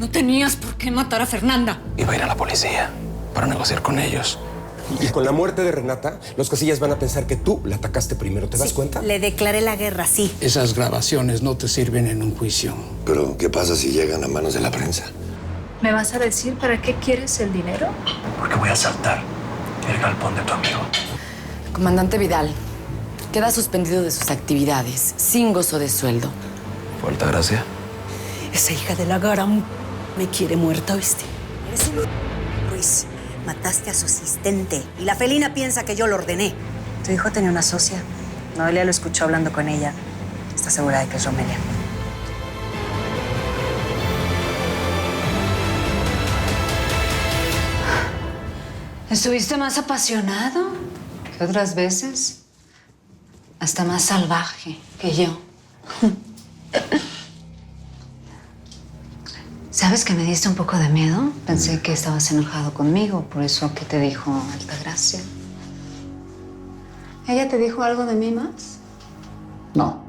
No tenías por qué matar a Fernanda. Iba a ir a la policía para negociar con ellos. Y con la muerte de Renata, los Casillas van a pensar que tú la atacaste primero. ¿Te das cuenta? Le declaré la guerra, sí. Esas grabaciones no te sirven en un juicio. Pero, ¿qué pasa si llegan a manos de la prensa? ¿Me vas a decir para qué quieres el dinero? Porque voy a asaltar el galpón de tu amigo. Comandante Vidal, queda suspendido de sus actividades, sin gozo de sueldo. ¿Por Altagracia? Esa hija de la Garam me quiere muerta, ¿viste? Eres un Ruiz. Mataste a su asistente y la felina piensa que yo lo ordené. Tu hijo tenía una socia. Noelia lo escuchó hablando con ella. Está segura de que es Romelia. ¿Estuviste más apasionado que otras veces? Hasta más salvaje que yo. ¿Sabes que me diste un poco de miedo? Pensé que estabas enojado conmigo, por eso que te dijo Altagracia. ¿Ella te dijo algo de mí más? No.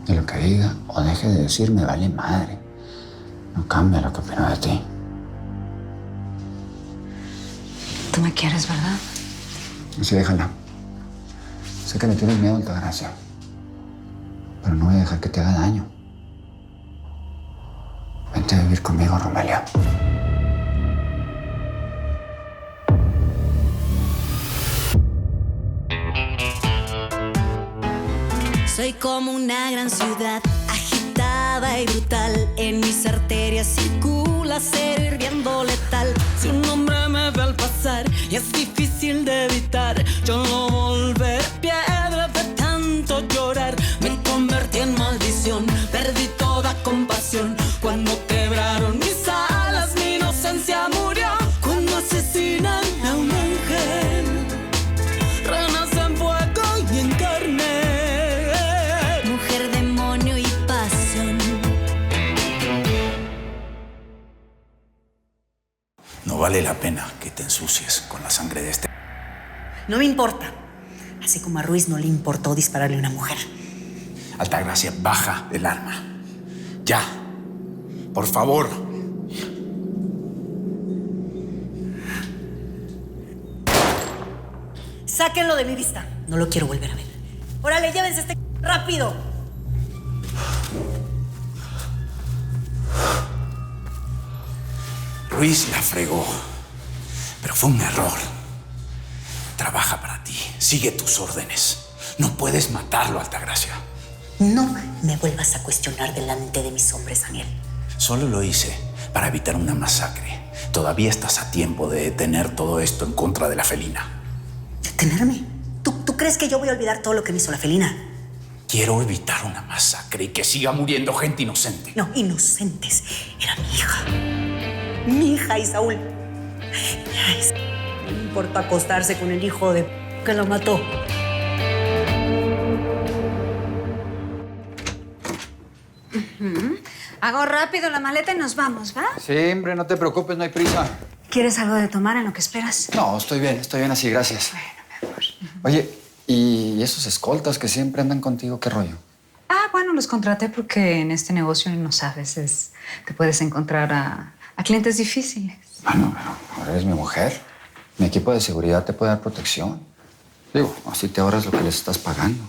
De lo que diga o deje de decir me vale madre. No cambia lo que opino de ti. Tú me quieres, ¿verdad? Así déjala. Sé que le tienes miedo a Altagracia, pero no voy a dejar que te haga daño. Vente a vivir conmigo, Romelia. Soy como una gran ciudad, agitada y brutal. En mis arterias circula acero hirviendo letal. Si un hombre me ve al pasar y es difícil de evitar, yo no volveré piedra de tanto llorar. Me convertí en maldición, perdí toda compasión. Cuando quebraron mis alas, mi inocencia murió. Cuando asesinan a una mujer, renace en fuego y en carne. Mujer, demonio y pasión. No vale la pena que te ensucies con la sangre de este... No me importa. Así como a Ruiz no le importó dispararle a una mujer. Altagracia, baja el arma. Ya. Por favor. Sáquenlo de mi vista. No lo quiero volver a ver. Órale, llévense este rápido. Ruiz la fregó, pero fue un error. Trabaja para ti, sigue tus órdenes. No puedes matarlo, Altagracia. No me vuelvas a cuestionar delante de mis hombres, Daniel. Solo lo hice para evitar una masacre. Todavía estás a tiempo de detener todo esto en contra de la felina. ¿Detenerme? ¿Tú crees que yo voy a olvidar todo lo que me hizo la felina? Quiero evitar una masacre y que siga muriendo gente inocente. No, inocentes. Era mi hija. Mi hija, Isaúl. No me importa acostarse con el hijo de que lo mató. Hago rápido la maleta y nos vamos, ¿va? Sí, hombre, no te preocupes, no hay prisa. ¿Quieres algo de tomar en lo que esperas? No, estoy bien así, gracias. Bueno, mi amor. Oye, ¿y esos escoltas que siempre andan contigo, qué rollo? Ah, bueno, los contraté porque en este negocio no sabes, te puedes encontrar a clientes difíciles. Bueno, pero ahora eres mi mujer. Mi equipo de seguridad te puede dar protección. Digo, así te ahorras lo que les estás pagando.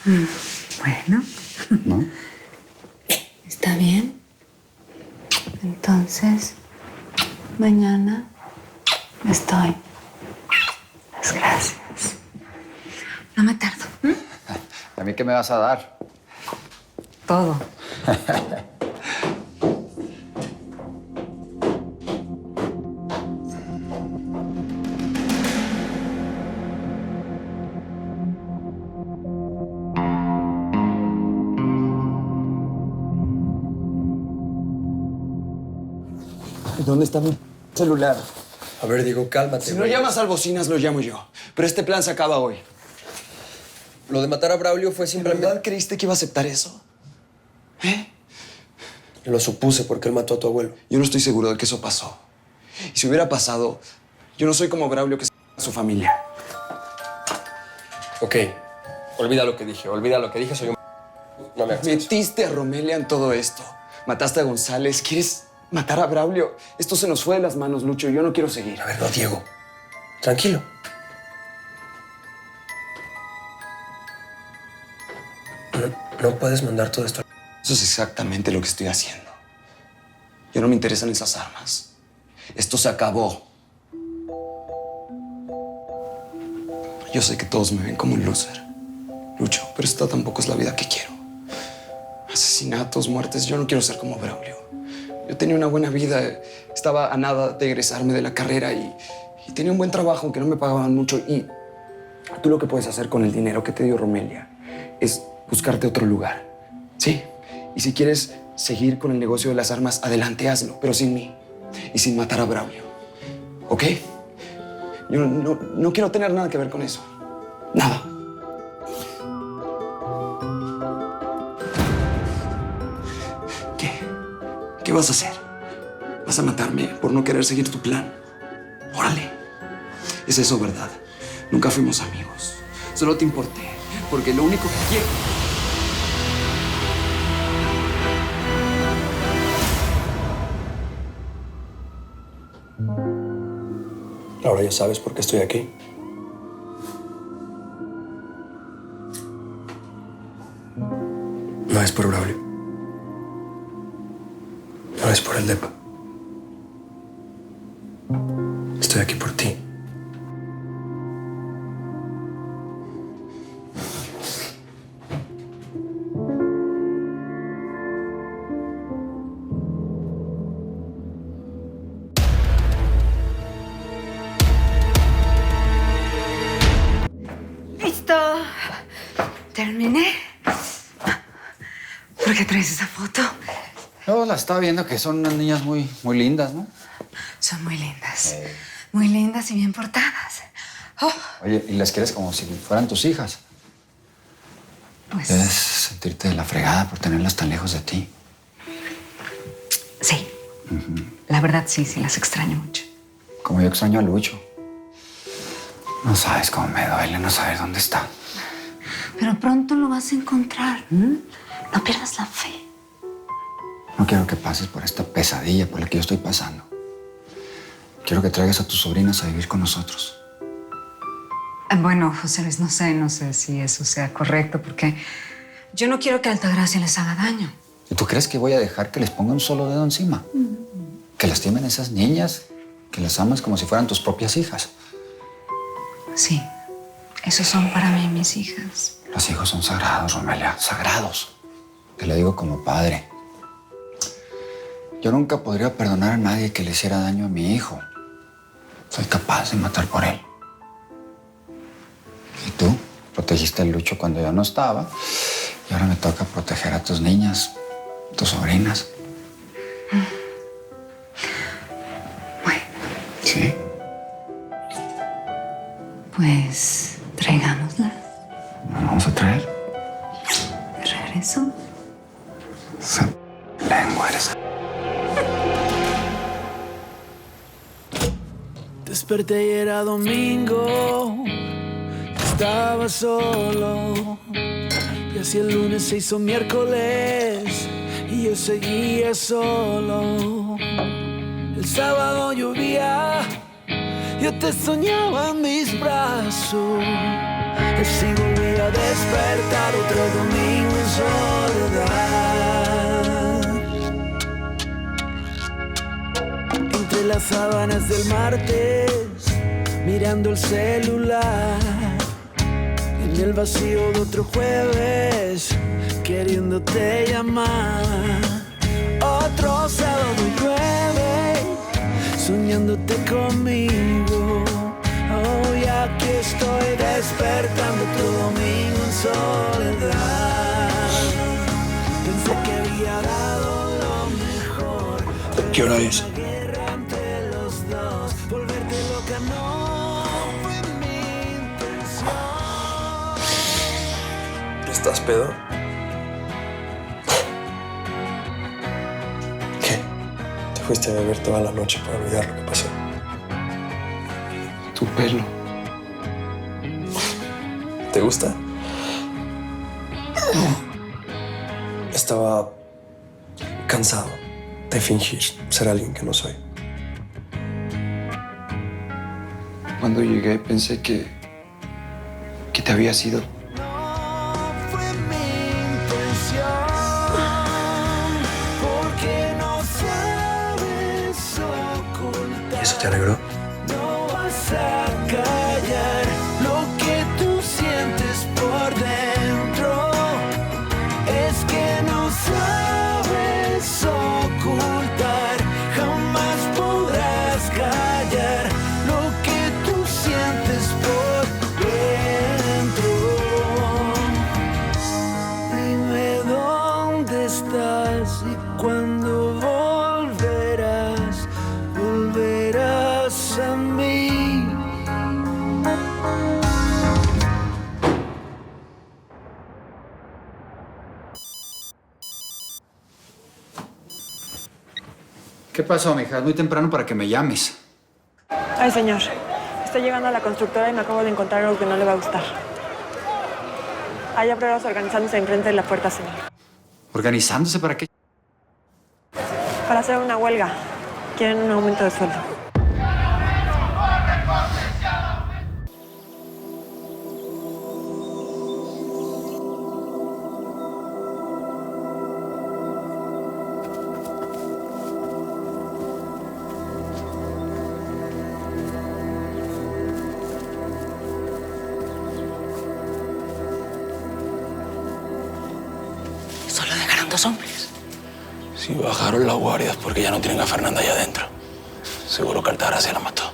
Bueno. ¿No? ¿Está bien? Entonces, mañana estoy. Las gracias. No me tardo. ¿A mí qué me vas a dar? Todo. ¿Dónde está mi celular? A ver, Diego, cálmate. Si no llamas al bocinas, lo llamo yo. Pero este plan se acaba hoy. Lo de matar a Braulio fue ¿De simplemente... verdad creíste que iba a aceptar eso? ¿Eh? Lo supuse porque él mató a tu abuelo. Yo no estoy seguro de que eso pasó. Y si hubiera pasado, yo no soy como Braulio que se a su familia. Ok, olvida lo que dije, soy un... No me hagas caso. Metiste a Romelia en todo esto. Mataste a González. ¿Quieres Matar a Braulio. Esto se nos fue de las manos, Lucho. Yo no quiero seguir. A ver, no, Diego. Tranquilo. No puedes mandar todo esto. Eso es exactamente lo que estoy haciendo. Ya no me interesan esas armas. Esto se acabó. Yo sé que todos me ven como un loser, Lucho, pero esta tampoco es la vida que quiero. Asesinatos, muertes, yo no quiero ser como Braulio. Yo tenía una buena vida, estaba a nada de egresarme de la carrera y tenía un buen trabajo, aunque no me pagaban mucho. Y tú lo que puedes hacer con el dinero que te dio Romelia es buscarte otro lugar, ¿sí? Y si quieres seguir con el negocio de las armas, adelante, hazlo, pero sin mí y sin matar a Braulio, ¿ok? Yo no quiero tener nada que ver con eso. Nada. ¿Qué vas a hacer? ¿Vas a matarme por no querer seguir tu plan? Órale. Es eso, ¿verdad? Nunca fuimos amigos. Solo te importé porque lo único que quiero... Ahora ya sabes por qué estoy aquí. No es por Braulio. No es por el depa. Estoy aquí por ti. Listo. Terminé. ¿Por qué traes esa foto? No, la estaba viendo que son unas niñas muy lindas, ¿no? Son muy lindas. Muy lindas y bien portadas. Oh. Oye, ¿y las quieres como si fueran tus hijas? Pues... Debes sentirte de la fregada por tenerlas tan lejos de ti. Sí. La verdad, sí las extraño mucho. Como yo extraño a Lucho. No sabes cómo me duele no saber dónde está. Pero pronto lo vas a encontrar. No pierdas la fe. No quiero que pases por esta pesadilla por la que yo estoy pasando. Quiero que traigas a tus sobrinas a vivir con nosotros. Bueno, José Luis, no sé si eso sea correcto, porque yo no quiero que Altagracia les haga daño. ¿Y tú crees que voy a dejar que les ponga un solo dedo encima? Que lastimen a esas niñas, que las amas como si fueran tus propias hijas. Sí, esos son para mí mis hijas. Los hijos son sagrados, Romelia, sagrados. Te lo digo como padre. Yo nunca podría perdonar a nadie que le hiciera daño a mi hijo. Soy capaz de matar por él. Y tú protegiste a Lucho cuando yo no estaba. Y ahora me toca proteger a tus niñas, tus sobrinas. Bueno. ¿Sí? Pues traigámoslas. ¿Nos vamos a traer? De regreso. Lengua eres. Desperté y era domingo, estaba solo. Y así el lunes se hizo miércoles y yo seguía solo. El sábado llovía, yo te soñaba en mis brazos. Y así volví a despertar otro domingo en soledad. Entre las sábanas del martes, mirando el celular. En el vacío de otro jueves, queriéndote llamar. Otro sábado llueve, soñándote conmigo. Oh, y aquí estoy despertando otro domingo en soledad. Pensé que había dado lo mejor. ¿Qué hora es? Volverte loca no fue mi intención. ¿Estás pedo? ¿Qué? Te fuiste a beber toda la noche para olvidar lo que pasó. Tu pelo. ¿Te gusta? Estaba cansado. de fingir ser alguien que no soy. Cuando llegué pensé que te había sido. ¿Y eso te alegró? No vas a callar lo que tú sientes por dentro. Es que no sabes ocultar, jamás podrás callar lo que tú sientes por dentro. Dime dónde estás y cuándo volverás a mí. ¿Qué pasó, mija? Es muy temprano para que me llames. Ay, señor. Estoy llegando a la constructora y me acabo de encontrar algo que no le va a gustar. Hay obreros organizándose enfrente de la puerta, señor. ¿Organizándose para qué? Para hacer una huelga. Quieren un aumento de sueldo. Solo dejaron 2 hombres. Si bajaron las guardias porque ya no tienen a Fernanda allá adentro. Seguro que Altagracia la mató.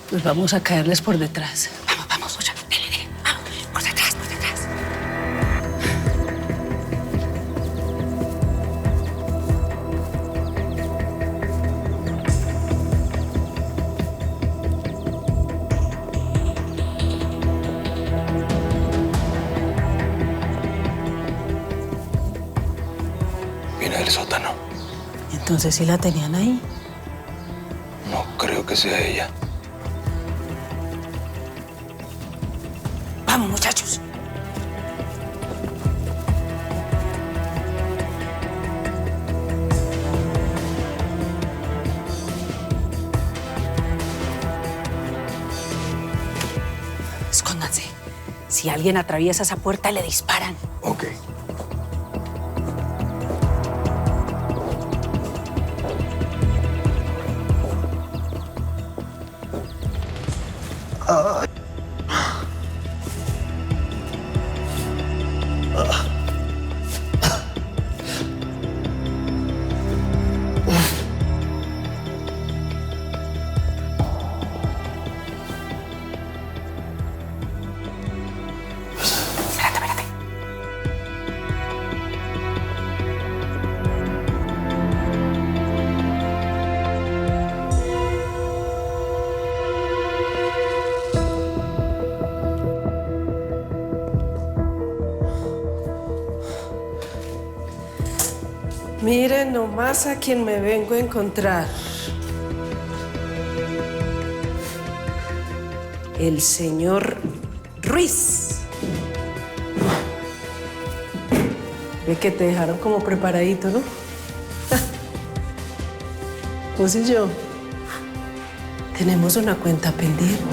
Pues vamos a caerles por detrás. Vamos, Ocha. Dele. Vamos, por detrás. Viene del sótano. Entonces sí la tenían ahí. No creo que sea ella. Vamos, muchachos. Escóndanse. Si alguien atraviesa esa puerta, le disparan. Ok. Espérate. Miren nomás a quien me vengo a encontrar. El señor Ruiz. Ve que te dejaron como preparadito, ¿no? Vos y yo tenemos una cuenta pendiente.